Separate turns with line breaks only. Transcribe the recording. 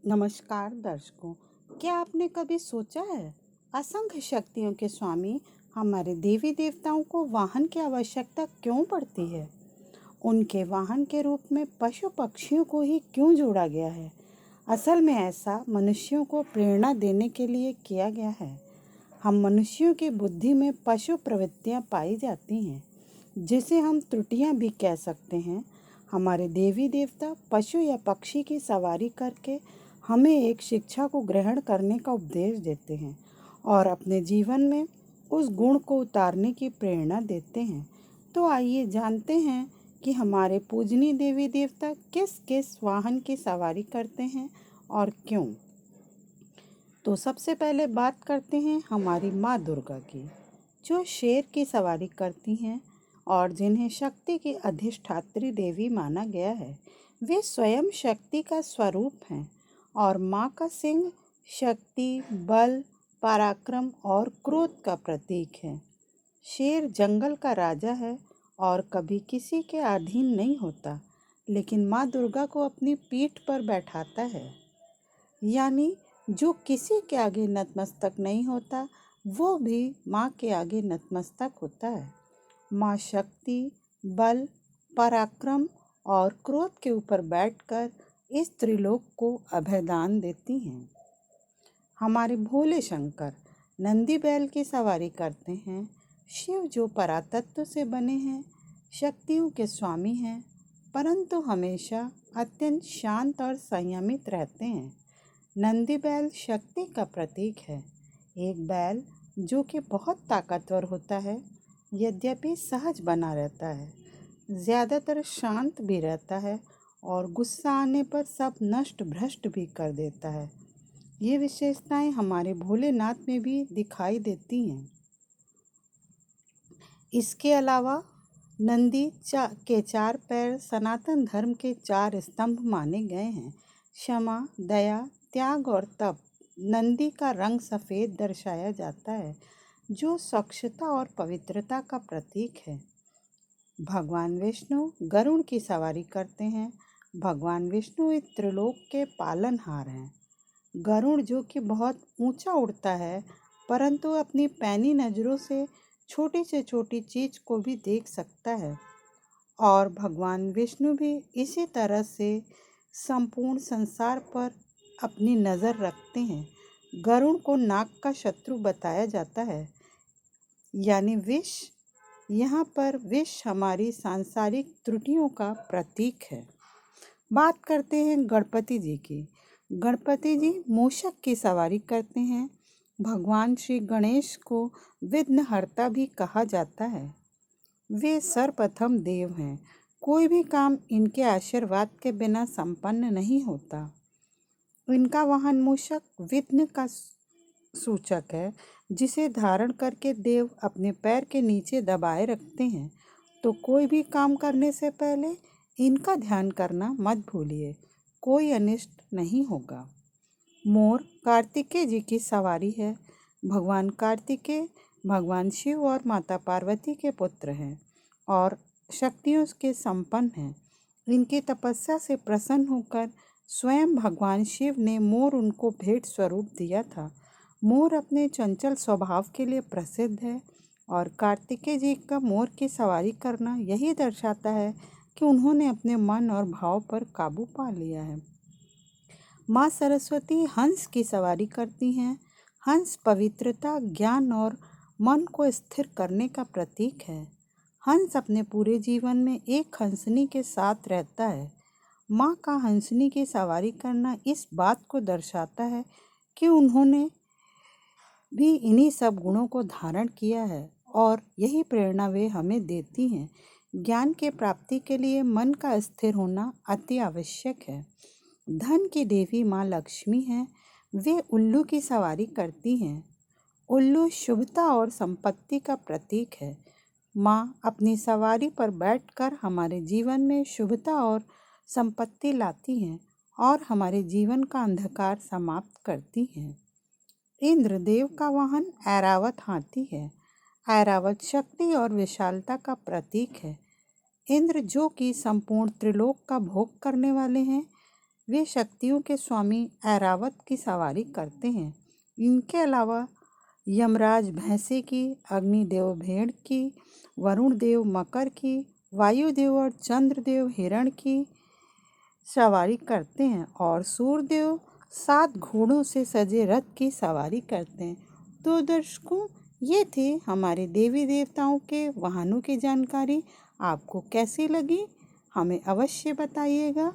नमस्कार दर्शकों। क्या आपने कभी सोचा है असंख्य शक्तियों के स्वामी हमारे देवी देवताओं को वाहन की आवश्यकता क्यों पड़ती है? उनके वाहन के रूप में पशु पक्षियों को ही क्यों जोड़ा गया है? असल में ऐसा मनुष्यों को प्रेरणा देने के लिए किया गया है। हम मनुष्यों की बुद्धि में पशु प्रवृत्तियां पाई जाती हैं, जिसे हम त्रुटियां भी कह सकते हैं। हमारे देवी देवता पशु या पक्षी की सवारी करके हमें एक शिक्षा को ग्रहण करने का उपदेश देते हैं और अपने जीवन में उस गुण को उतारने की प्रेरणा देते हैं। तो आइए जानते हैं कि हमारे पूजनीय देवी देवता किस किस वाहन की सवारी करते हैं और क्यों। तो सबसे पहले बात करते हैं हमारी माँ दुर्गा की, जो शेर की सवारी करती हैं और जिन्हें शक्ति की अधिष्ठात्री देवी माना गया है। वे स्वयं शक्ति का स्वरूप हैं और माँ का सिंह शक्ति, बल, पराक्रम और क्रोध का प्रतीक है। शेर जंगल का राजा है और कभी किसी के अधीन नहीं होता, लेकिन माँ दुर्गा को अपनी पीठ पर बैठाता है। यानी जो किसी के आगे नतमस्तक नहीं होता, वो भी माँ के आगे नतमस्तक होता है। माँ शक्ति, बल, पराक्रम और क्रोध के ऊपर बैठकर इस त्रिलोक को अभयदान देती हैं। हमारे भोले शंकर नंदी बैल की सवारी करते हैं। शिव जो परातत्व से बने हैं, शक्तियों के स्वामी हैं, परंतु हमेशा अत्यंत शांत और संयमित रहते हैं। नंदी बैल शक्ति का प्रतीक है। एक बैल जो कि बहुत ताकतवर होता है, यद्यपि सहज बना रहता है, ज़्यादातर शांत भी रहता है और गुस्सा आने पर सब नष्ट भ्रष्ट भी कर देता है। ये विशेषताएं हमारे भोलेनाथ में भी दिखाई देती हैं। इसके अलावा नंदी के चार पैर सनातन धर्म के चार स्तंभ माने गए हैं। क्षमा, दया, त्याग और तप। नंदी का रंग सफ़ेद दर्शाया जाता है, जो स्वच्छता और पवित्रता का प्रतीक है। भगवान विष्णु गरुड़ की सवारी करते हैं। भगवान विष्णु इस त्रिलोक के पालनहार हैं। गरुड़ जो कि बहुत ऊंचा उड़ता है, परंतु अपनी पैनी नज़रों से छोटी से छोटी चीज़ को भी देख सकता है। और भगवान विष्णु भी इसी तरह से संपूर्ण संसार पर अपनी नज़र रखते हैं। गरुड़ को नाग का शत्रु बताया जाता है, यानी विष। यहाँ पर विष हमारी सांसारिक त्रुटियों का प्रतीक है। बात करते हैं गणपति जी की। गणपति जी मूषक की सवारी करते हैं। भगवान श्री गणेश को विघ्नहर्ता भी कहा जाता है। वे सर्वप्रथम देव हैं। कोई भी काम इनके आशीर्वाद के बिना संपन्न नहीं होता। इनका वाहन मूषक विघ्न का सूचक है, जिसे धारण करके देव अपने पैर के नीचे दबाए रखते हैं। तो कोई भी काम करने से पहले इनका ध्यान करना मत भूलिए, कोई अनिष्ट नहीं होगा। मोर कार्तिकेय जी की सवारी है। भगवान कार्तिकेय भगवान शिव और माता पार्वती के पुत्र हैं और शक्तियों के संपन्न हैं। इनकी तपस्या से प्रसन्न होकर स्वयं भगवान शिव ने मोर उनको भेंट स्वरूप दिया था। मोर अपने चंचल स्वभाव के लिए प्रसिद्ध है और कार्तिकेय जी का मोर की सवारी करना यही दर्शाता है कि उन्होंने अपने मन और भाव पर काबू पा लिया है। माँ सरस्वती हंस की सवारी करती हैं। हंस पवित्रता, ज्ञान और मन को स्थिर करने का प्रतीक है। हंस अपने पूरे जीवन में एक हंसनी के साथ रहता है। माँ का हंसनी की सवारी करना इस बात को दर्शाता है कि उन्होंने भी इन्हीं सब गुणों को धारण किया है और यही प्रेरणा वे हमें देती हैं। ज्ञान की प्राप्ति के लिए मन का स्थिर होना अति आवश्यक है। धन की देवी माँ लक्ष्मी हैं। वे उल्लू की सवारी करती हैं। उल्लू शुभता और संपत्ति का प्रतीक है। माँ अपनी सवारी पर बैठकर हमारे जीवन में शुभता और संपत्ति लाती हैं और हमारे जीवन का अंधकार समाप्त करती हैं। इंद्रदेव का वाहन ऐरावत हाथी है। ऐरावत शक्ति और विशालता का प्रतीक है। इंद्र जो कि संपूर्ण त्रिलोक का भोग करने वाले हैं, वे शक्तियों के स्वामी ऐरावत की सवारी करते हैं। इनके अलावा यमराज भैंसे की, अग्निदेव भेड़ की, वरुण देव मकर की, वायुदेव और चंद्रदेव हिरण की सवारी करते हैं और सूर्यदेव 7 घोड़ों से सजे रथ की सवारी करते हैं। तो दर्शकों, ये थे हमारे देवी देवताओं के वाहनों की जानकारी। आपको कैसी लगी हमें अवश्य बताइएगा।